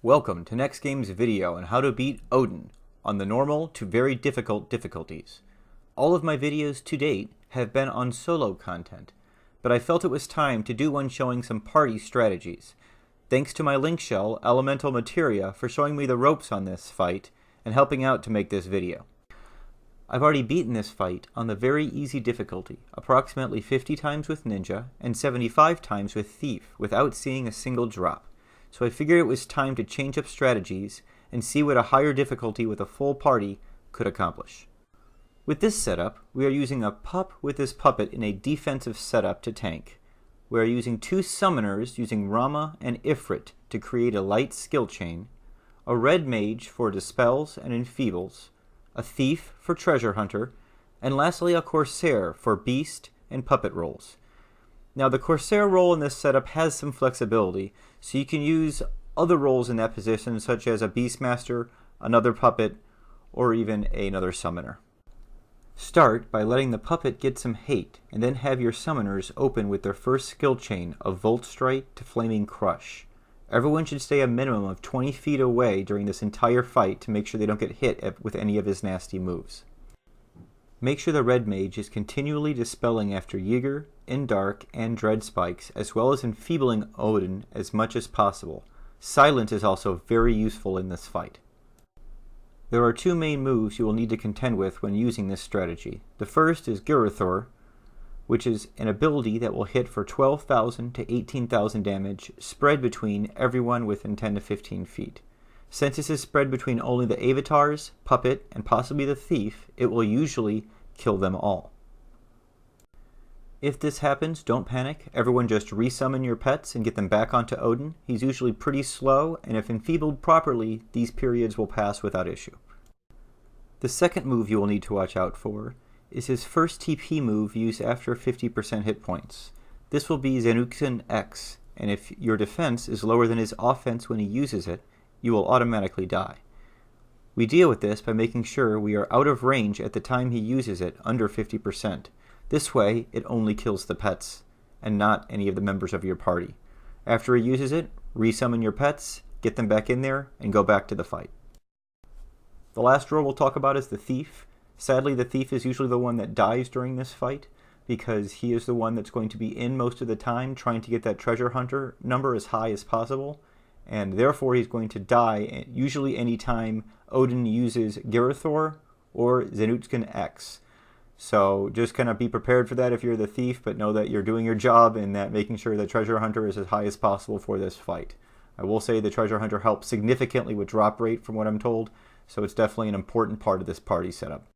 Welcome to NEXTGames video on how to beat Odin on the normal to very difficult difficulties. All of my videos to date have been on solo content, but I felt it was time to do one showing some party strategies. Thanks to my link shell, Elemental Materia, for showing me the ropes on this fight and helping out to make this video. I've already beaten this fight on the very easy difficulty, approximately 50 times with Ninja and 75 times with Thief without seeing a single drop. So I figured it was time to change up strategies and see what a higher difficulty with a full party could accomplish. With this setup, we are using a pup with his puppet in a defensive setup to tank. We are using two summoners using Rama and Ifrit to create a light skill chain, a red mage for dispels and enfeebles, a thief for treasure hunter, and lastly a corsair for beast and puppet roles. Now the corsair role in this setup has some flexibility, so you can use other roles in that position such as a beastmaster, another puppet, or even another summoner. Start by letting the puppet get some hate, and then have your summoners open with their first skill chain of Volt Strike to Flaming Crush. Everyone should stay a minimum of 20 feet away during this entire fight to make sure they don't get hit with any of his nasty moves. Make sure the red mage is continually dispelling after Ygr, Indark, and Dread Spikes, as well as enfeebling Odin as much as possible. Silent is also very useful in this fight. There are two main moves you will need to contend with when using this strategy. The first is Girathor, which is an ability that will hit for 12,000 to 18,000 damage, spread between everyone within 10 to 15 feet. Since this is spread between only the avatars, puppet, and possibly the thief, it will usually kill them all. If this happens, don't panic. Everyone just resummon your pets and get them back onto Odin. He's usually pretty slow, and if enfeebled properly, these periods will pass without issue. The second move you will need to watch out for is his first TP move used after 50% hit points. This will be Zenutkin X, and if your defense is lower than his offense when he uses it, you will automatically die. We deal with this by making sure we are out of range at the time he uses it, under 50%. This way, it only kills the pets, and not any of the members of your party. After he uses it, resummon your pets, get them back in there, and go back to the fight. The last role we'll talk about is the Thief. Sadly, the Thief is usually the one that dies during this fight, because he is the one that's going to be in most of the time, trying to get that treasure hunter number as high as possible. And therefore he's going to die usually any time Odin uses Girathor or Zenutkin X. So just kind of be prepared for that if you're the thief, but know that you're doing your job and that making sure the treasure hunter is as high as possible for this fight. I will say the treasure hunter helps significantly with drop rate from what I'm told, so it's definitely an important part of this party setup.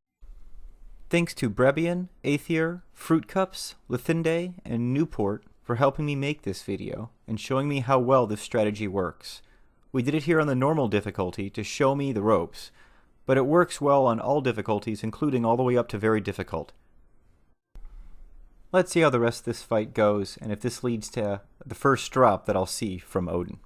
Thanks to Brebian, Aether, Fruit Cups, Lithinde, and Newport for helping me make this video and showing me how well this strategy works. We did it here on the normal difficulty to show me the ropes, but it works well on all difficulties, including all the way up to very difficult. Let's see how the rest of this fight goes, and if this leads to the first drop that I'll see from Odin.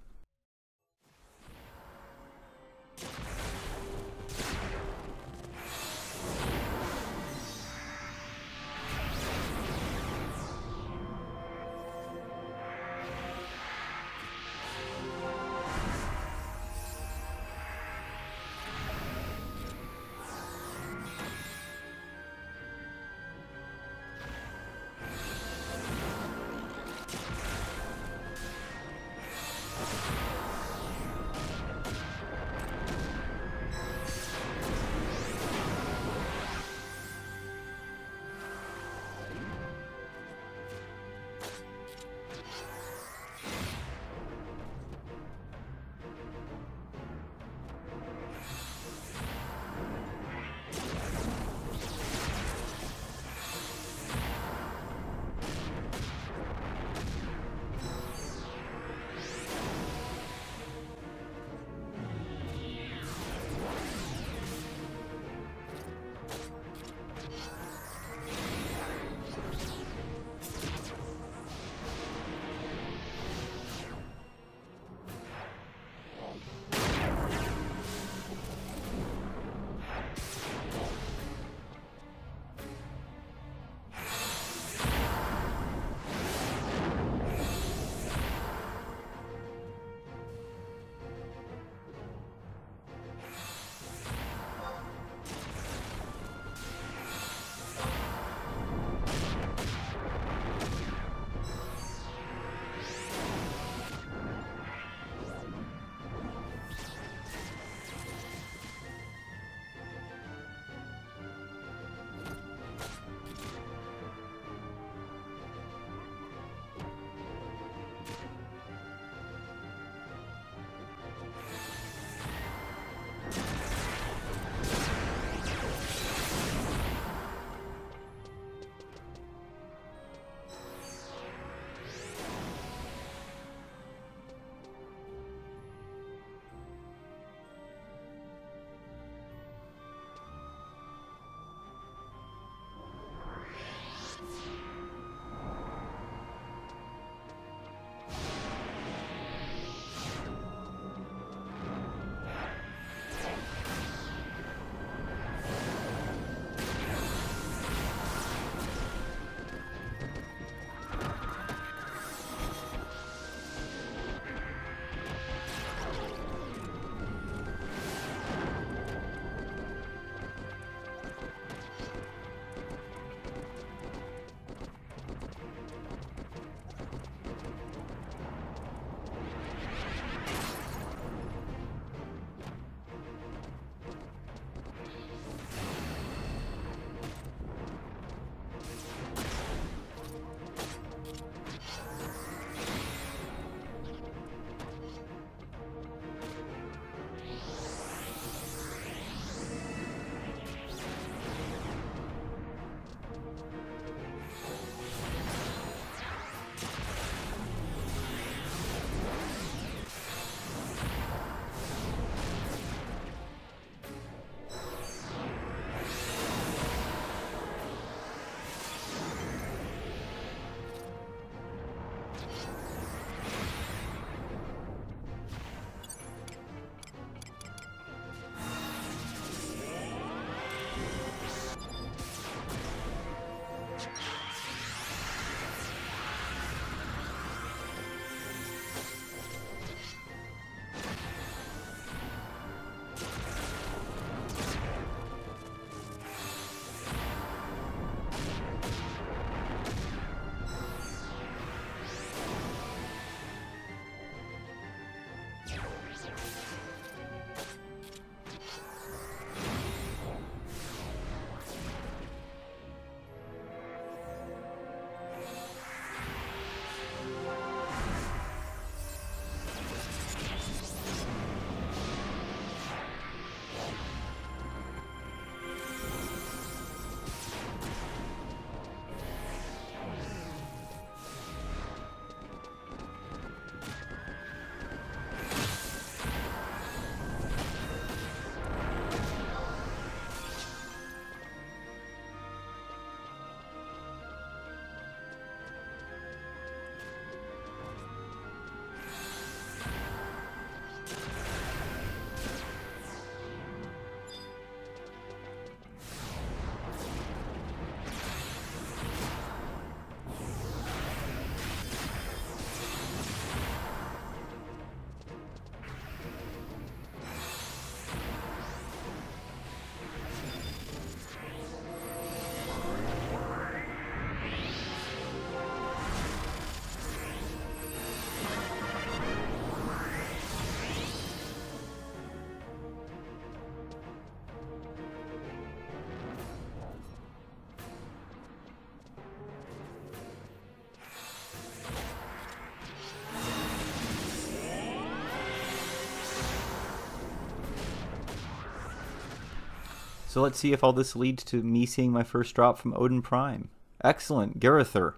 So let's see if all this leads to me seeing my first drop from Odin Prime. Excellent, Garather.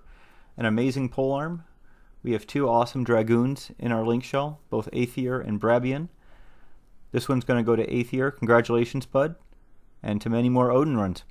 An amazing polearm. We have 2 awesome Dragoons in our link shell, both Aether and Brabian. This one's going to go to Aether. Congratulations, bud. And to many more Odin runs.